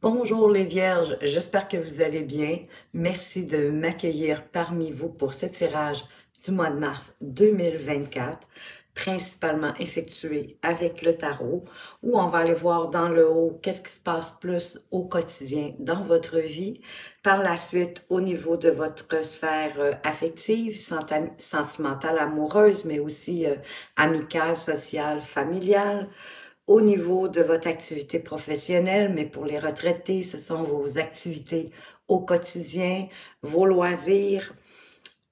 Bonjour les Vierges, j'espère que vous allez bien. Merci de m'accueillir parmi vous pour ce tirage du mois de mars 2024, principalement effectué avec le tarot, où on va aller voir dans le haut qu'est-ce qui se passe plus au quotidien dans votre vie. Par la suite, au niveau de votre sphère affective, sentimentale, amoureuse, mais aussi amicale, sociale, familiale. Au niveau de votre activité professionnelle, mais pour les retraités, ce sont vos activités au quotidien, vos loisirs.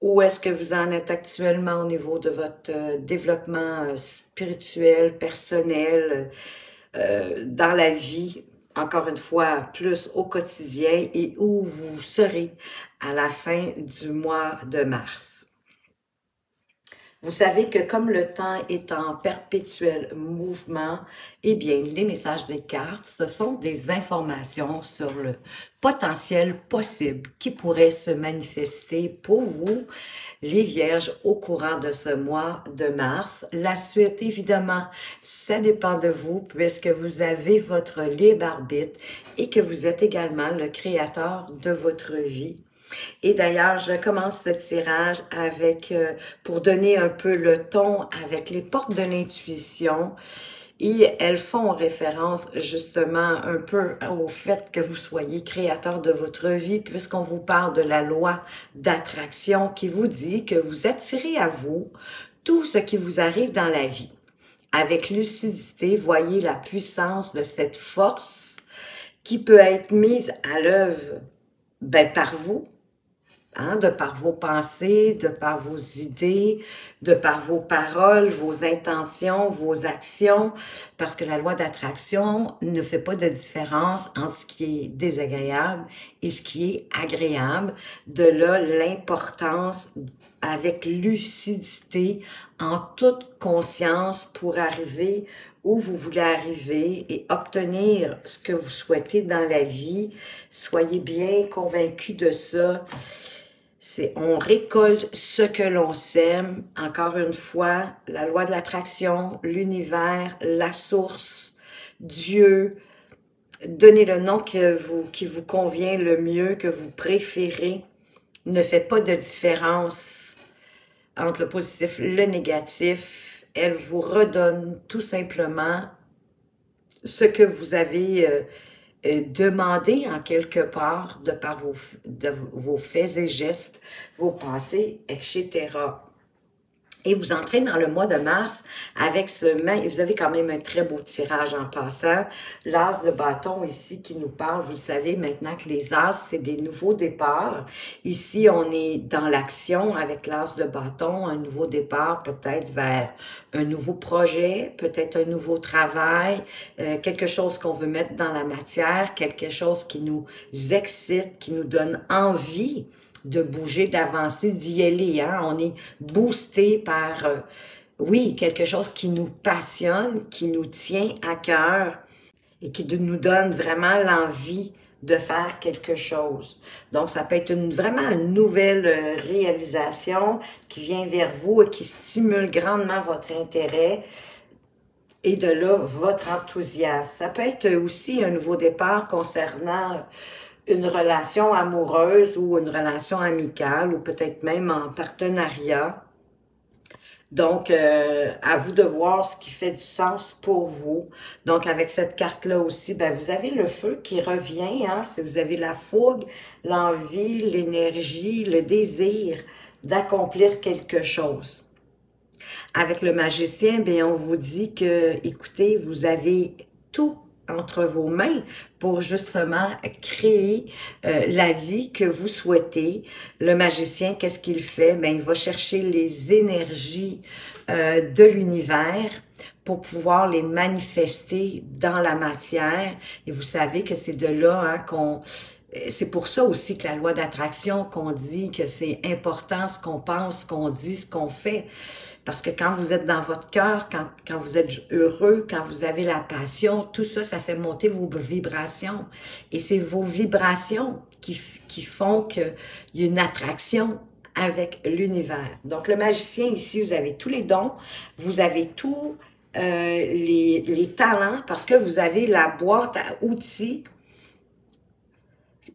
Où est-ce que vous en êtes actuellement au niveau de votre développement spirituel, personnel, dans la vie, encore une fois, plus au quotidien et où vous serez à la fin du mois de mars. Vous savez que comme le temps est en perpétuel mouvement, eh bien, les messages des cartes, ce sont des informations sur le potentiel possible qui pourrait se manifester pour vous, les Vierges, au courant de ce mois de mars. La suite, évidemment, ça dépend de vous puisque vous avez votre libre arbitre et que vous êtes également le créateur de votre vie. Et d'ailleurs, je commence ce tirage avec, pour donner un peu le ton, avec les portes de l'intuition. Et elles font référence justement un peu au fait que vous soyez créateur de votre vie, puisqu'on vous parle de la loi d'attraction qui vous dit que vous attirez à vous tout ce qui vous arrive dans la vie. Avec lucidité, voyez la puissance de cette force qui peut être mise à l'œuvre par vous, de par vos pensées, de par vos idées, de par vos paroles, vos intentions, vos actions, parce que la loi d'attraction ne fait pas de différence entre ce qui est désagréable et ce qui est agréable. De là, l'importance avec lucidité, en toute conscience pour arriver où vous voulez arriver et obtenir ce que vous souhaitez dans la vie. Soyez bien convaincus de ça. On récolte ce que l'on sème. Encore une fois, la loi de l'attraction, l'univers, la source, Dieu. Donnez le nom qui vous convient le mieux, que vous préférez. Ne fait pas de différence entre le positif et le négatif. Elle vous redonne tout simplement ce que vous avez demandé en quelque part de par vos faits et gestes, vos pensées, etc. Et vous entrez dans le mois de mars avec vous avez quand même un très beau tirage en passant. L'as de bâton ici qui nous parle, vous le savez maintenant que les as, c'est des nouveaux départs. Ici, on est dans l'action avec l'as de bâton, un nouveau départ peut-être vers un nouveau projet, peut-être un nouveau travail, quelque chose qu'on veut mettre dans la matière, quelque chose qui nous excite, qui nous donne envie de bouger, d'avancer, d'y aller. On est boosté par, oui, quelque chose qui nous passionne, qui nous tient à cœur et qui nous donne vraiment l'envie de faire quelque chose. Donc, ça peut être vraiment une nouvelle réalisation qui vient vers vous et qui stimule grandement votre intérêt. Et de là, votre enthousiasme. Ça peut être aussi un nouveau départ concernant une relation amoureuse ou une relation amicale ou peut-être même en partenariat. Donc, à vous de voir ce qui fait du sens pour vous. Donc, avec cette carte-là aussi, vous avez le feu qui revient. Si vous avez la fougue, l'envie, l'énergie, le désir d'accomplir quelque chose. Avec le magicien, on vous dit que, écoutez, vous avez tout entre vos mains pour justement créer la vie que vous souhaitez. Le magicien, qu'est-ce qu'il fait? Il va chercher les énergies de l'univers pour pouvoir les manifester dans la matière. Et vous savez que c'est de là c'est pour ça aussi que la loi d'attraction, qu'on dit que c'est important ce qu'on pense, ce qu'on dit, ce qu'on fait. Parce que quand vous êtes dans votre cœur, quand vous êtes heureux, quand vous avez la passion, tout ça, ça fait monter vos vibrations. Et c'est vos vibrations qui font qu'il y a une attraction avec l'univers. Donc, le magicien, ici, vous avez tous les dons, vous avez tous les talents, parce que vous avez la boîte à outils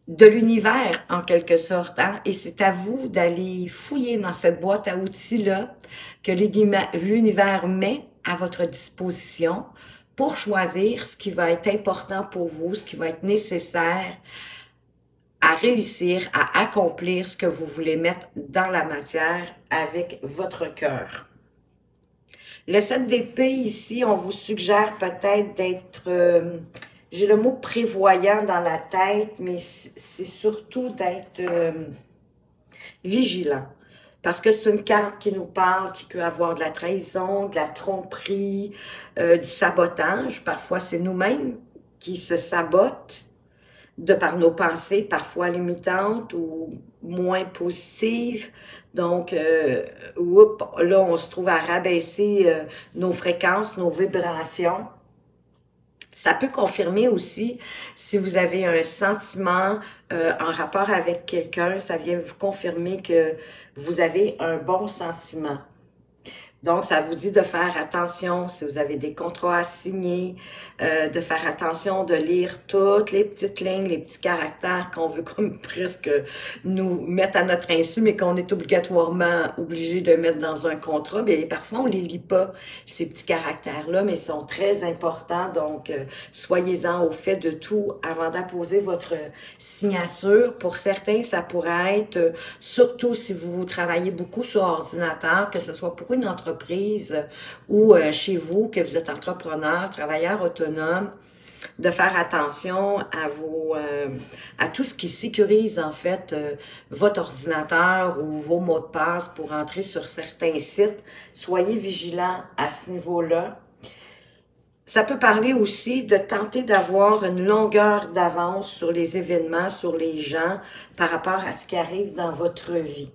de l'univers, en quelque sorte, hein? Et c'est à vous d'aller fouiller dans cette boîte à outils-là que l'univers met à votre disposition pour choisir ce qui va être important pour vous, ce qui va être nécessaire à réussir à accomplir ce que vous voulez mettre dans la matière avec votre cœur. Le 7 d'épée ici, on vous suggère peut-être d'être, j'ai le mot prévoyant dans la tête, mais c'est surtout d'être vigilant. Parce que c'est une carte qui nous parle, qui peut avoir de la trahison, de la tromperie, du sabotage. Parfois, c'est nous-mêmes qui se sabotent de par nos pensées parfois limitantes ou moins positives. Donc, là, on se trouve à rabaisser nos fréquences, nos vibrations. Ça peut confirmer aussi si vous avez un sentiment en rapport avec quelqu'un, ça vient vous confirmer que vous avez un bon sentiment. Donc, ça vous dit de faire attention si vous avez des contrats à signer, de faire attention de lire toutes les petites lignes, les petits caractères qu'on veut comme presque nous mettre à notre insu, mais qu'on est obligatoirement obligé de mettre dans un contrat. Bien, parfois, on les lit pas, ces petits caractères-là, mais ils sont très importants. Donc, soyez-en au fait de tout avant d'apposer votre signature. Pour certains, ça pourrait être, surtout si vous travaillez beaucoup sur ordinateur, que ce soit pour une entreprise ou chez vous, que vous êtes entrepreneur, travailleur autonome, de faire attention à tout ce qui sécurise en fait votre ordinateur ou vos mots de passe pour entrer sur certains sites. Soyez vigilants à ce niveau-là. Ça peut parler aussi de tenter d'avoir une longueur d'avance sur les événements, sur les gens, par rapport à ce qui arrive dans votre vie.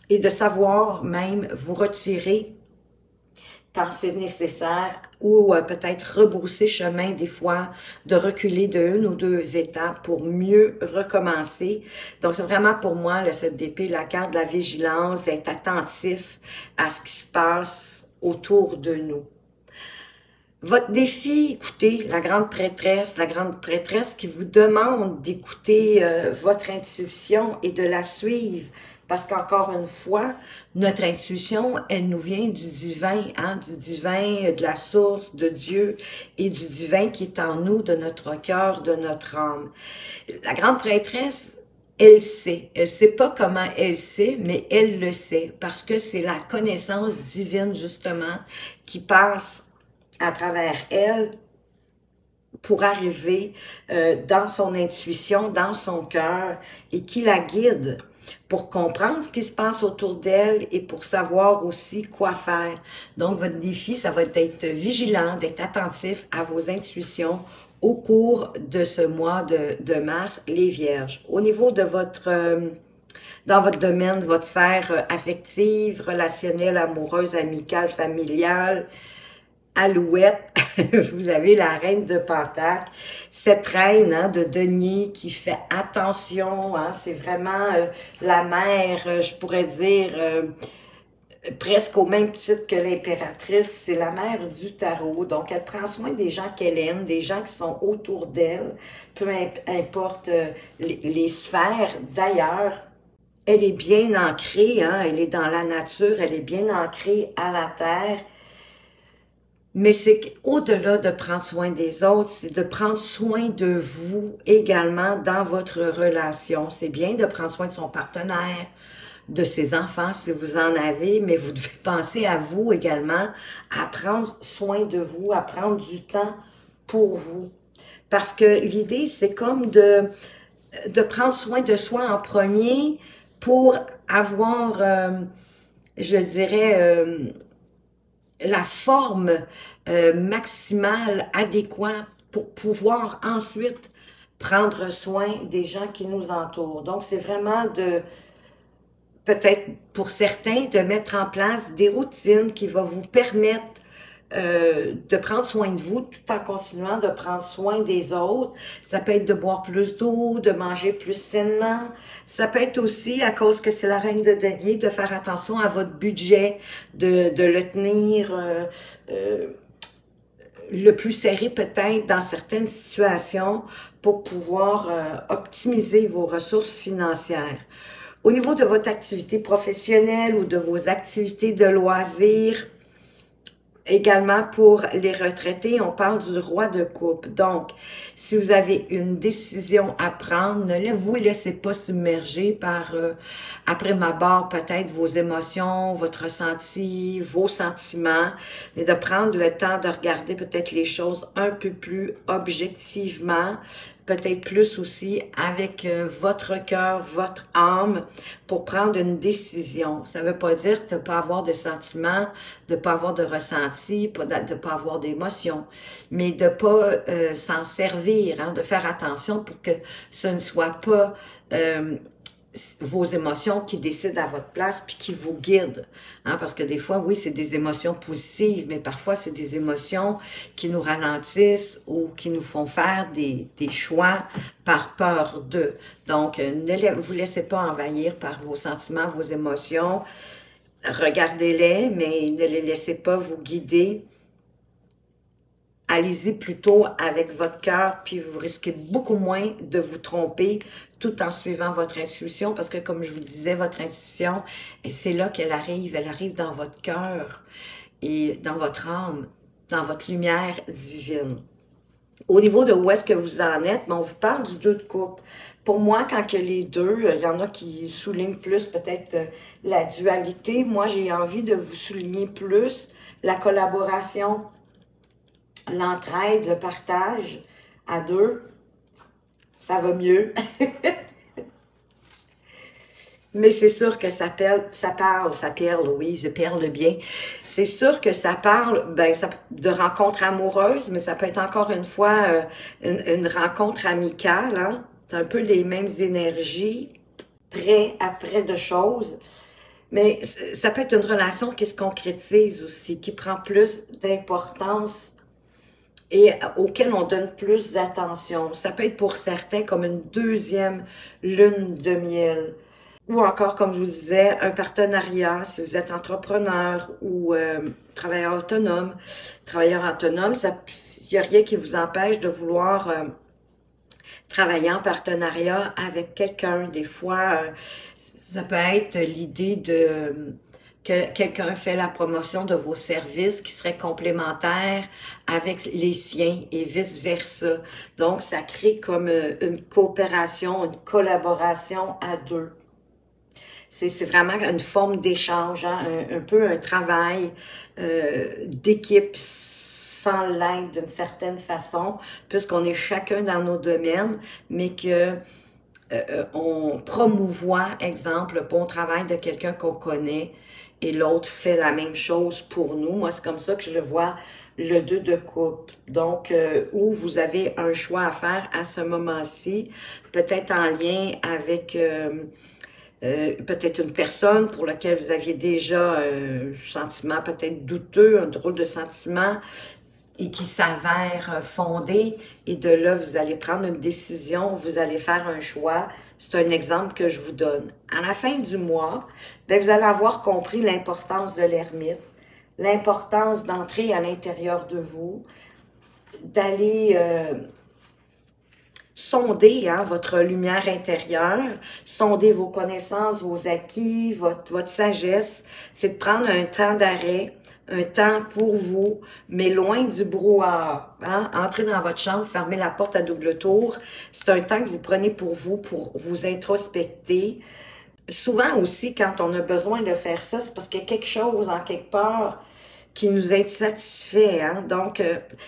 Et de savoir même vous retirer quand c'est nécessaire, ou peut-être rebrousser chemin des fois, de reculer de une ou deux étapes pour mieux recommencer. Donc, c'est vraiment pour moi, le 7 d'épée, la carte de la vigilance, d'être attentif à ce qui se passe autour de nous. Votre défi, écoutez, la grande prêtresse qui vous demande d'écouter votre intuition et de la suivre. Parce qu'encore une fois, notre intuition, elle nous vient du divin, hein, du divin, de la source, de Dieu et du divin qui est en nous, de notre cœur, de notre âme. La grande prêtresse, elle sait. Elle sait pas comment elle sait, mais elle le sait. Parce que c'est la connaissance divine, justement, qui passe à travers elle pour arriver dans son intuition, dans son cœur, et qui la guide pour comprendre ce qui se passe autour d'elle et pour savoir aussi quoi faire. Donc, votre défi, ça va être d'être vigilant, d'être attentif à vos intuitions au cours de ce mois de mars, les Vierges. Au niveau de votre... dans votre domaine, votre sphère affective, relationnelle, amoureuse, amicale, familiale, Alouette, vous avez la reine de Pentacle, cette reine hein, de denier qui fait attention, hein, c'est vraiment la mère, je pourrais dire, presque au même titre que l'impératrice, c'est la mère du tarot, donc elle prend soin des gens qu'elle aime, des gens qui sont autour d'elle, peu importe les sphères. D'ailleurs, elle est bien ancrée, hein, elle est dans la nature, elle est bien ancrée à la terre. Mais c'est qu'au-delà de prendre soin des autres, c'est de prendre soin de vous également dans votre relation. C'est bien de prendre soin de son partenaire, de ses enfants si vous en avez, mais vous devez penser à vous également, à prendre soin de vous, à prendre du temps pour vous. Parce que l'idée, c'est comme de prendre soin de soi en premier pour avoir, je dirais, la forme maximale, adéquate pour pouvoir ensuite prendre soin des gens qui nous entourent. Donc, c'est vraiment de, peut-être pour certains, de mettre en place des routines qui vont vous permettre de prendre soin de vous tout en continuant de prendre soin des autres. Ça peut être de boire plus d'eau, de manger plus sainement. Ça peut être aussi, à cause que c'est la reine de denier, de faire attention à votre budget, de le tenir le plus serré peut-être dans certaines situations pour pouvoir optimiser vos ressources financières. Au niveau de votre activité professionnelle ou de vos activités de loisirs, également pour les retraités, on parle du roi de coupe. Donc, si vous avez une décision à prendre, ne vous laissez pas submerger par, après ma barre, peut-être vos émotions, votre ressenti, vos sentiments, mais de prendre le temps de regarder peut-être les choses un peu plus objectivement, peut-être plus aussi avec votre cœur, votre âme, pour prendre une décision. Ça ne veut pas dire de ne pas avoir de sentiments, de ne pas avoir de ressenti, de ne pas avoir d'émotions, mais de ne pas s'en servir, hein, de faire attention pour que ce ne soit pas vos émotions qui décident à votre place puis qui vous guident. Hein, parce que des fois, oui, c'est des émotions positives, mais parfois, c'est des émotions qui nous ralentissent ou qui nous font faire des choix par peur d'eux. Donc, ne vous laissez pas envahir par vos sentiments, vos émotions. Regardez-les, mais ne les laissez pas vous guider. Allez-y plutôt avec votre cœur, puis vous risquez beaucoup moins de vous tromper tout en suivant votre intuition, parce que comme je vous disais, votre intuition, c'est là qu'elle arrive. Elle arrive dans votre cœur et dans votre âme, dans votre lumière divine. Au niveau de où est-ce que vous en êtes, on vous parle du 2 de coupe. Pour moi, quand que les deux, il y en a qui soulignent plus peut-être la dualité. Moi, j'ai envie de vous souligner plus la collaboration, l'entraide, le partage à 2, ça va mieux. Mais c'est sûr que ça parle, oui, je perle bien. C'est sûr que ça parle de rencontres amoureuses, mais ça peut être encore une fois une rencontre amicale. Hein? C'est un peu les mêmes énergies, près après de choses. Mais ça peut être une relation qui se concrétise aussi, qui prend plus d'importance et auquel on donne plus d'attention. Ça peut être pour certains comme une deuxième lune de miel. Ou encore, comme je vous disais, un partenariat, si vous êtes entrepreneur ou travailleur autonome. Travailleur autonome, il n'y a rien qui vous empêche de vouloir travailler en partenariat avec quelqu'un. Des fois, ça peut être l'idée de que quelqu'un fait la promotion de vos services qui seraient complémentaires avec les siens et vice-versa. Donc, ça crée comme une coopération, une collaboration à 2. C'est vraiment une forme d'échange, hein, un peu un travail d'équipe sans l'aide d'une certaine façon, puisqu'on est chacun dans nos domaines, mais que on promouvoit, exemple, le bon travail de quelqu'un qu'on connaît et l'autre fait la même chose pour nous. Moi, c'est comme ça que je le vois, le 2 de coupe. Donc, où vous avez un choix à faire à ce moment-ci, peut-être en lien avec peut-être une personne pour laquelle vous aviez déjà un sentiment peut-être douteux, un drôle de sentiment, et qui s'avère fondé, et de là, vous allez prendre une décision, vous allez faire un choix. C'est un exemple que je vous donne. À la fin du mois, bien, vous allez avoir compris l'importance de l'ermite, l'importance d'entrer à l'intérieur de vous, d'aller sonder hein, votre lumière intérieure, sonder vos connaissances, vos acquis, votre sagesse. C'est de prendre un temps d'arrêt, un temps pour vous, mais loin du brouhaha. Hein? Entrez dans votre chambre, fermez la porte à double tour. C'est un temps que vous prenez pour vous introspecter. Souvent aussi, quand on a besoin de faire ça, c'est parce qu'il y a quelque chose en quelque part qui nous insatisfait. Hein? Donc,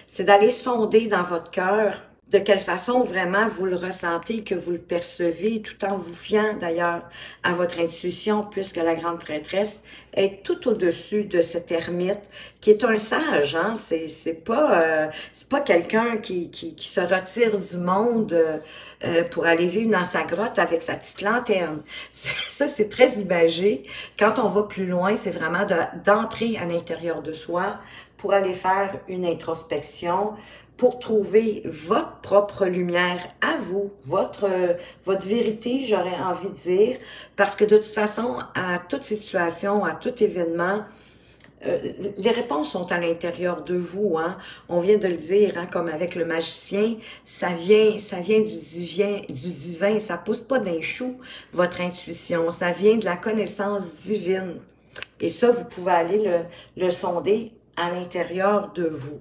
c'est d'aller sonder dans votre cœur de quelle façon vraiment vous le ressentez, que vous le percevez, tout en vous fiant d'ailleurs à votre intuition, puisque la grande prêtresse est tout au-dessus de cet ermite, qui est un sage, hein? C'est pas quelqu'un qui se retire du monde pour aller vivre dans sa grotte avec sa petite lanterne. Ça, c'est très imagé. Quand on va plus loin, c'est vraiment d'entrer à l'intérieur de soi pour aller faire une introspection, pour trouver votre propre lumière à vous, votre vérité, j'aurais envie de dire, parce que de toute façon, à toute situation, à tout événement, les réponses sont à l'intérieur de vous, hein. On vient de le dire, hein, comme avec le magicien, ça vient du divin, ça pousse pas d'un chou, votre intuition, ça vient de la connaissance divine. Et ça, vous pouvez aller le sonder à l'intérieur de vous.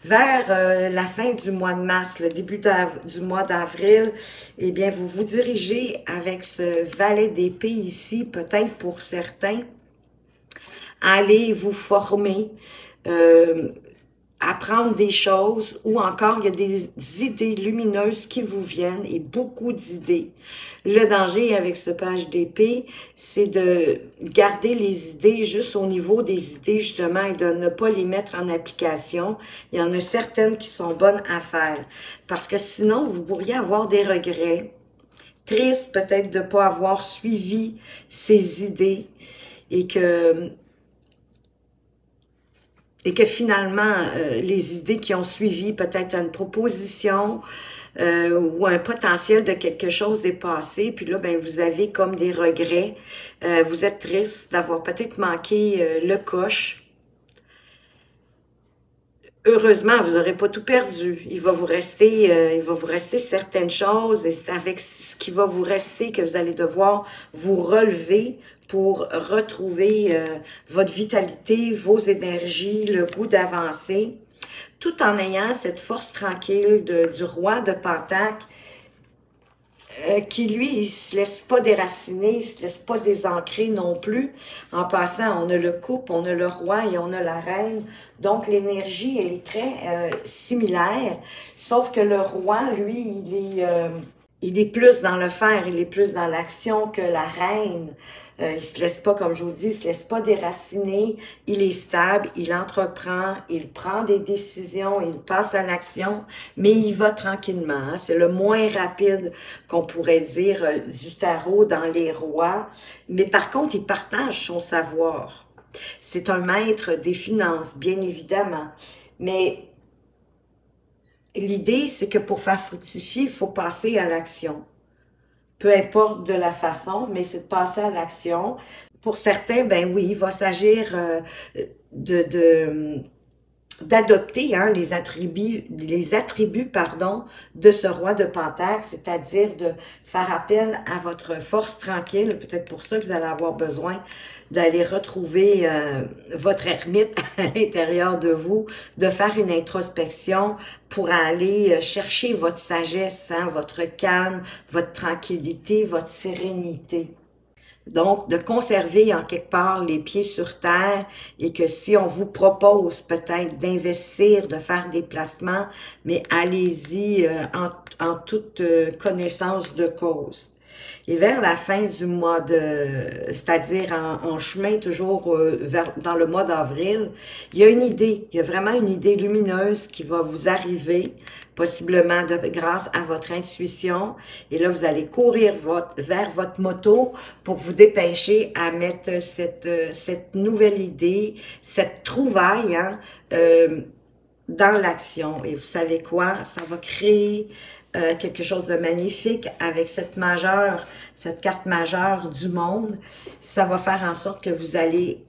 Vers la fin du mois de mars, le début du mois d'avril, eh bien, vous vous dirigez avec ce valet d'épée ici, peut-être pour certains, aller vous former, apprendre des choses, ou encore il y a des idées lumineuses qui vous viennent et beaucoup d'idées. Le danger avec ce page d'épée, c'est de garder les idées juste au niveau des idées justement et de ne pas les mettre en application. Il y en a certaines qui sont bonnes à faire parce que sinon vous pourriez avoir des regrets, tristes peut-être de ne pas avoir suivi ces idées et que finalement, les idées qui ont suivi, peut-être une proposition ou un potentiel de quelque chose est passé, puis là, ben, vous avez comme des regrets. Vous êtes triste d'avoir peut-être manqué le coche. Heureusement, vous n'aurez pas tout perdu. Il va vous rester certaines choses et c'est avec ce qui va vous rester que vous allez devoir vous relever pour retrouver votre vitalité, vos énergies, le goût d'avancer, tout en ayant cette force tranquille du roi de Pentacle qui, lui, il se laisse pas déraciner, il se laisse pas désancrer non plus. En passant, on a le couple, on a le roi et on a la reine. Donc, l'énergie, elle est très similaire, sauf que le roi, lui, il est plus dans le faire, il est plus dans l'action que la reine. Il se laisse pas, comme je vous dis, il se laisse pas déraciner, il est stable, il entreprend, il prend des décisions, il passe à l'action, mais il va tranquillement. Hein. C'est le moins rapide qu'on pourrait dire du tarot dans les rois, mais par contre, il partage son savoir. C'est un maître des finances, bien évidemment, mais l'idée, c'est que pour faire fructifier, il faut passer à l'action. Peu importe de la façon, mais c'est de passer à l'action. Pour certains, ben oui, il va s'agir d'adopter hein, les attributs pardon, de ce roi de Pentacle, c'est-à-dire de faire appel à votre force tranquille. Peut-être pour ça que vous allez avoir besoin d'aller retrouver votre ermite à l'intérieur de vous, de faire une introspection pour aller chercher votre sagesse, hein, votre calme, votre tranquillité, votre sérénité. Donc, de conserver en quelque part les pieds sur terre et que si on vous propose peut-être d'investir, de faire des placements, mais allez-y en toute connaissance de cause. Et vers la fin du mois c'est-à-dire en chemin toujours dans le mois d'avril, il y a une idée, il y a vraiment une idée lumineuse qui va vous arriver, possiblement grâce à votre intuition. Et là, vous allez courir vers votre moto pour vous dépêcher à mettre cette nouvelle idée, cette trouvaille, hein, dans l'action. Et vous savez quoi? Ça va créer quelque chose de magnifique avec cette carte majeure du monde. Ça va faire en sorte que vous allez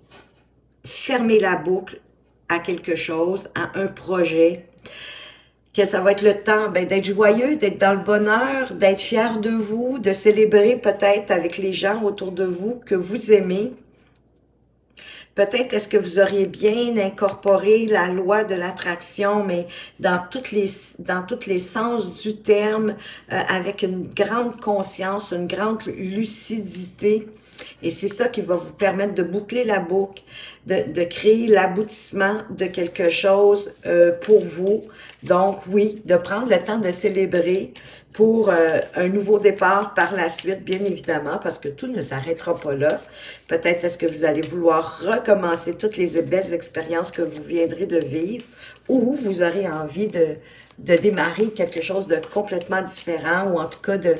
fermer la boucle à quelque chose, à un projet, que ça va être le temps d'être joyeux, d'être dans le bonheur, d'être fier de vous, de célébrer peut-être avec les gens autour de vous que vous aimez. Peut-être est-ce que vous auriez bien incorporé la loi de l'attraction, mais dans tous les sens du terme, avec une grande conscience, une grande lucidité. Et c'est ça qui va vous permettre de boucler la boucle, de créer l'aboutissement de quelque chose pour vous. Donc oui, de prendre le temps de célébrer pour un nouveau départ par la suite, bien évidemment, parce que tout ne s'arrêtera pas là. Peut-être est-ce que vous allez vouloir recommencer toutes les belles expériences que vous viendrez de vivre, ou vous aurez envie de démarrer quelque chose de complètement différent, ou en tout cas de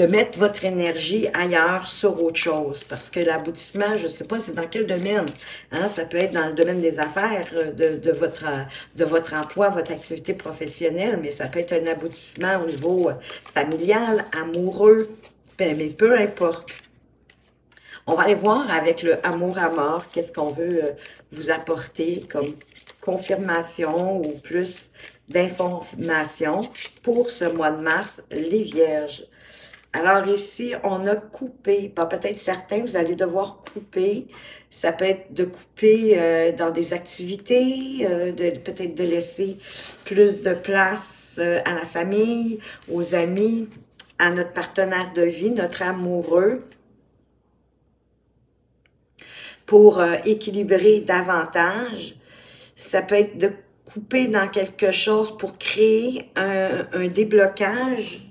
mettre votre énergie ailleurs sur autre chose. Parce que l'aboutissement, je ne sais pas c'est dans quel domaine. Hein? Ça peut être dans le domaine des affaires, de votre emploi, votre activité professionnelle, mais ça peut être un aboutissement au niveau familial, amoureux, mais peu importe. On va aller voir avec le amour à mort, qu'est-ce qu'on veut vous apporter comme confirmation ou plus d'informations pour ce mois de mars, les Vierges. Alors ici, on a coupé, peut-être certains, vous allez devoir couper. Ça peut être de couper dans des activités, peut-être de laisser plus de place à la famille, aux amis, à notre partenaire de vie, notre amoureux, pour équilibrer davantage. Ça peut être de couper dans quelque chose pour créer un déblocage.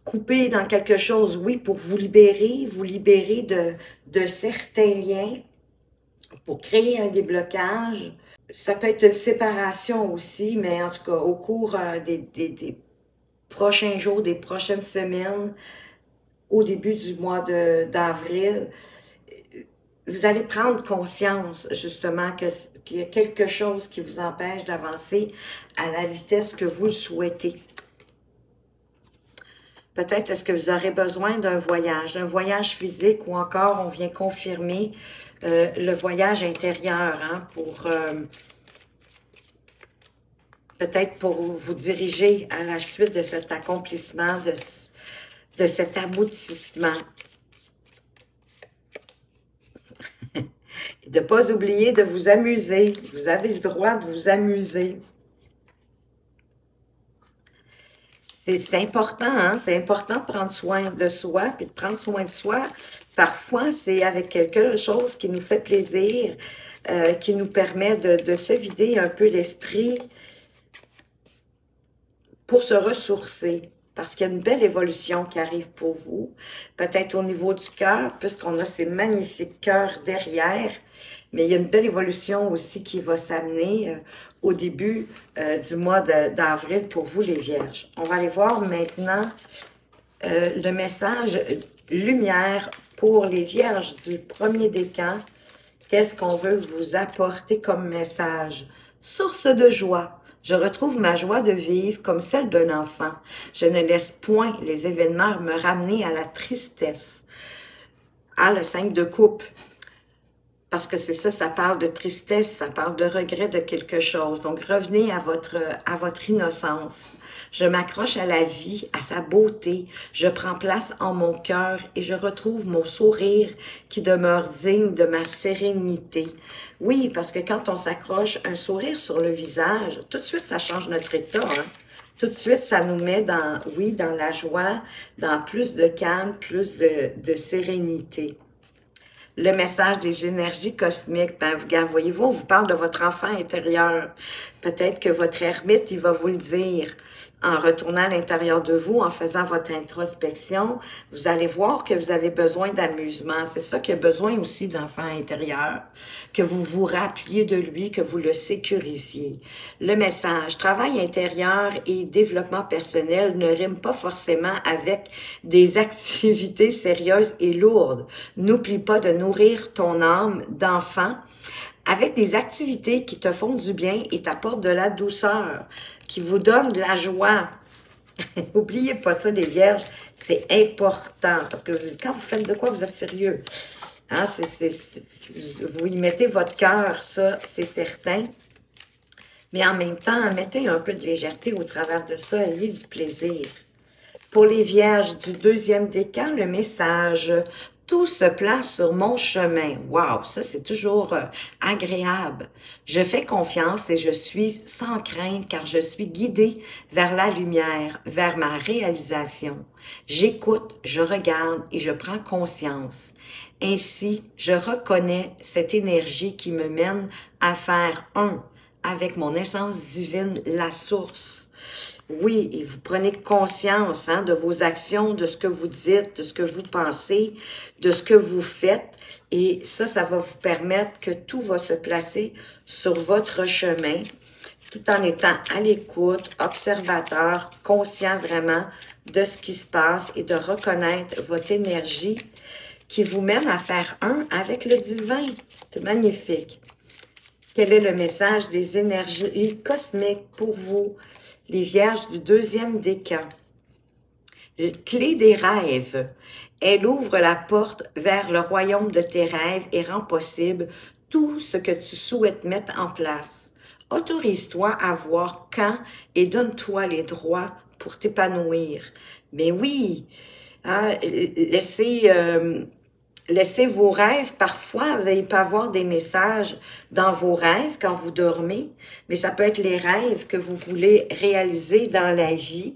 Couper dans quelque chose, oui, pour vous libérer de certains liens, pour créer un déblocage. Ça peut être une séparation aussi, mais en tout cas, au cours des prochains jours, des prochaines semaines, au début du mois d'avril, vous allez prendre conscience, justement, qu'il y a quelque chose qui vous empêche d'avancer à la vitesse que vous le souhaitez. Peut-être est-ce que vous aurez besoin d'un voyage physique ou encore on vient confirmer le voyage intérieur hein, pour peut-être pour vous diriger à la suite de cet accomplissement, de cet aboutissement. De ne pas oublier de vous amuser. Vous avez le droit de vous amuser. C'est important, hein? C'est important de prendre soin de soi, puis de prendre soin de soi. Parfois, c'est avec quelque chose qui nous fait plaisir, qui nous permet de se vider un peu l'esprit pour se ressourcer. Parce qu'il y a une belle évolution qui arrive pour vous. Peut-être au niveau du cœur, puisqu'on a ces magnifiques cœurs derrière. Mais il y a une belle évolution aussi qui va s'amener au début du mois d'avril pour vous, les Vierges. On va aller voir maintenant le message lumière pour les Vierges du premier décan. Qu'est-ce qu'on veut vous apporter comme message? Source de joie. Je retrouve ma joie de vivre comme celle d'un enfant. Je ne laisse point les événements me ramener à la tristesse. Ah, le 5 de coupe. Parce que c'est ça, ça parle de tristesse, ça parle de regret de quelque chose. Donc, revenez à votre innocence. Je m'accroche à la vie, à sa beauté. Je prends place en mon cœur et je retrouve mon sourire qui demeure digne de ma sérénité. Oui, parce que quand on s'accroche un sourire sur le visage, tout de suite, ça change notre état, hein? Tout de suite, ça nous met dans, oui, dans la joie, dans plus de calme, plus de sérénité. Le message des énergies cosmiques, ben, voyez-vous, on vous parle de votre enfant intérieur. Peut-être que votre ermite, il va vous le dire. En retournant à l'intérieur de vous, en faisant votre introspection, vous allez voir que vous avez besoin d'amusement. C'est ça qu'il y a besoin aussi d'enfant intérieur, que vous vous rappeliez de lui, que vous le sécurisiez. Le message, travail intérieur et développement personnel ne riment pas forcément avec des activités sérieuses et lourdes. N'oublie pas de nourrir ton âme d'enfant avec des activités qui te font du bien et t'apportent de la douceur, qui vous donnent de la joie. N'oubliez pas ça, les Vierges, c'est important, parce que quand vous faites de quoi, vous êtes sérieux. Hein? Vous y mettez votre cœur, ça, c'est certain. Mais en même temps, mettez un peu de légèreté au travers de ça, ayez du plaisir. Pour les Vierges du deuxième décan, le message « Tout se place sur mon chemin ». Wow, ça c'est toujours agréable. Je fais confiance et je suis sans crainte car je suis guidée vers la lumière, vers ma réalisation. J'écoute, je regarde et je prends conscience. Ainsi, je reconnais cette énergie qui me mène à faire un avec mon essence divine, la source. Oui, et vous prenez conscience hein, de vos actions, de ce que vous dites, de ce que vous pensez, de ce que vous faites. Et ça va vous permettre que tout va se placer sur votre chemin, tout en étant à l'écoute, observateur, conscient vraiment de ce qui se passe et de reconnaître votre énergie qui vous mène à faire un avec le divin. C'est magnifique. Quel est le message des énergies cosmiques pour vous? Les Vierges du deuxième décan. Clé des rêves. Elle ouvre la porte vers le royaume de tes rêves et rend possible tout ce que tu souhaites mettre en place. Autorise-toi à voir quand et donne-toi les droits pour t'épanouir. Mais oui, hein, laissez vos rêves, parfois, vous allez pas avoir des messages dans vos rêves quand vous dormez, mais ça peut être les rêves que vous voulez réaliser dans la vie.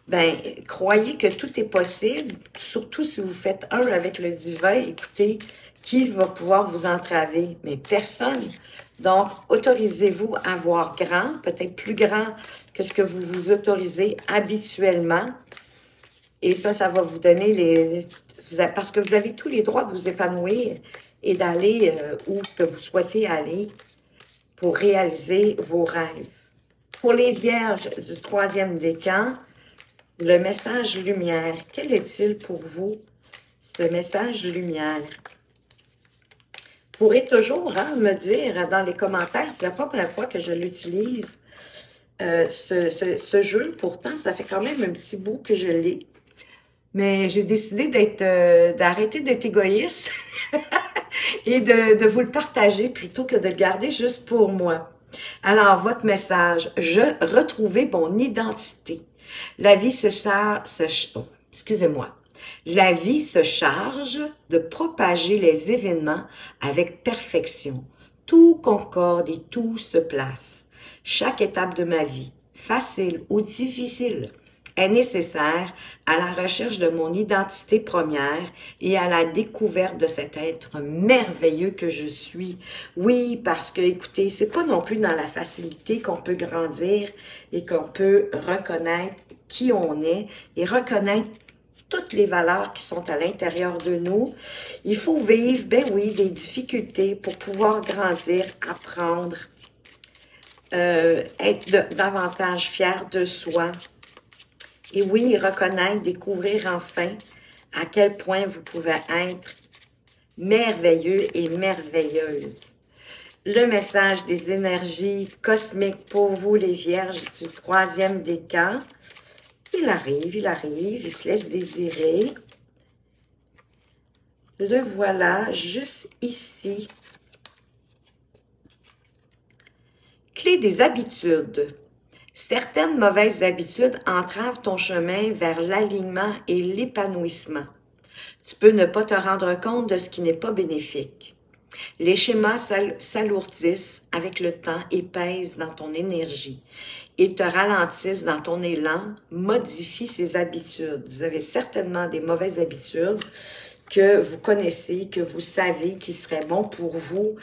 Ben, croyez que tout est possible, surtout si vous faites un avec le divin. Écoutez, qui va pouvoir vous entraver? Mais personne. Donc, autorisez-vous à voir grand, peut-être plus grand que ce que vous vous autorisez habituellement. Et ça va vous donner parce que vous avez tous les droits de vous épanouir et d'aller où que vous souhaitez aller pour réaliser vos rêves. Pour les vierges du troisième décan, le message lumière. Quel est-il pour vous, ce message lumière? Vous pourrez toujours me dire dans les commentaires, c'est la première fois que je l'utilise, ce jeu. Pourtant, ça fait quand même un petit bout que je l'ai. Mais j'ai décidé d'arrêter d'être égoïste et de vous le partager plutôt que de le garder juste pour moi. Alors, votre message, retrouver mon identité. La vie excusez-moi. La vie se charge de propager les événements avec perfection. Tout concorde et tout se place. Chaque étape de ma vie, facile ou difficile, est nécessaire à la recherche de mon identité première et à la découverte de cet être merveilleux que je suis. Oui, parce que, écoutez, c'est pas non plus dans la facilité qu'on peut grandir et qu'on peut reconnaître qui on est et reconnaître toutes les valeurs qui sont à l'intérieur de nous. Il faut vivre, ben oui, des difficultés pour pouvoir grandir, apprendre, être davantage fier de soi. Et oui, reconnaître, découvrir enfin à quel point vous pouvez être merveilleux et merveilleuse. Le message des énergies cosmiques pour vous, les vierges du troisième décan. Il arrive, il se laisse désirer. Le voilà, juste ici. Clé des habitudes. Certaines mauvaises habitudes entravent ton chemin vers l'alignement et l'épanouissement. Tu peux ne pas te rendre compte de ce qui n'est pas bénéfique. Les schémas s'alourdissent avec le temps et pèsent dans ton énergie. Ils te ralentissent dans ton élan, modifient ses habitudes. Vous avez certainement des mauvaises habitudes que vous connaissez, que vous savez qui seraient bons pour vous.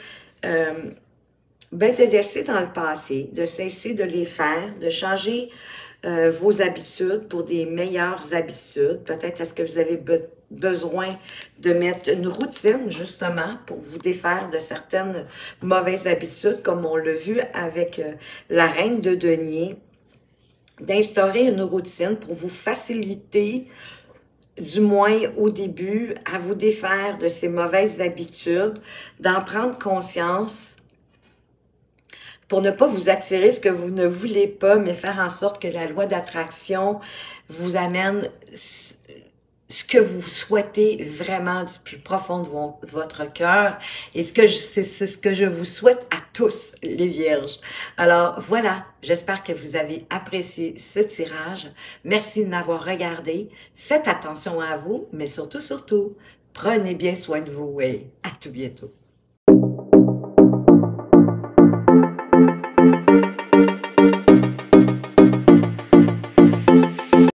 De laisser dans le passé, de cesser de les faire, de changer vos habitudes pour des meilleures habitudes. Peut-être est-ce que vous avez besoin de mettre une routine, justement, pour vous défaire de certaines mauvaises habitudes, comme on l'a vu avec la reine de denier, d'instaurer une routine pour vous faciliter, du moins au début, à vous défaire de ces mauvaises habitudes, d'en prendre conscience, pour ne pas vous attirer ce que vous ne voulez pas, mais faire en sorte que la loi d'attraction vous amène ce que vous souhaitez vraiment du plus profond de votre cœur. Et c'est ce que je vous souhaite à tous, les vierges. Alors voilà, j'espère que vous avez apprécié ce tirage. Merci de m'avoir regardé. Faites attention à vous, mais surtout, prenez bien soin de vous et à tout bientôt.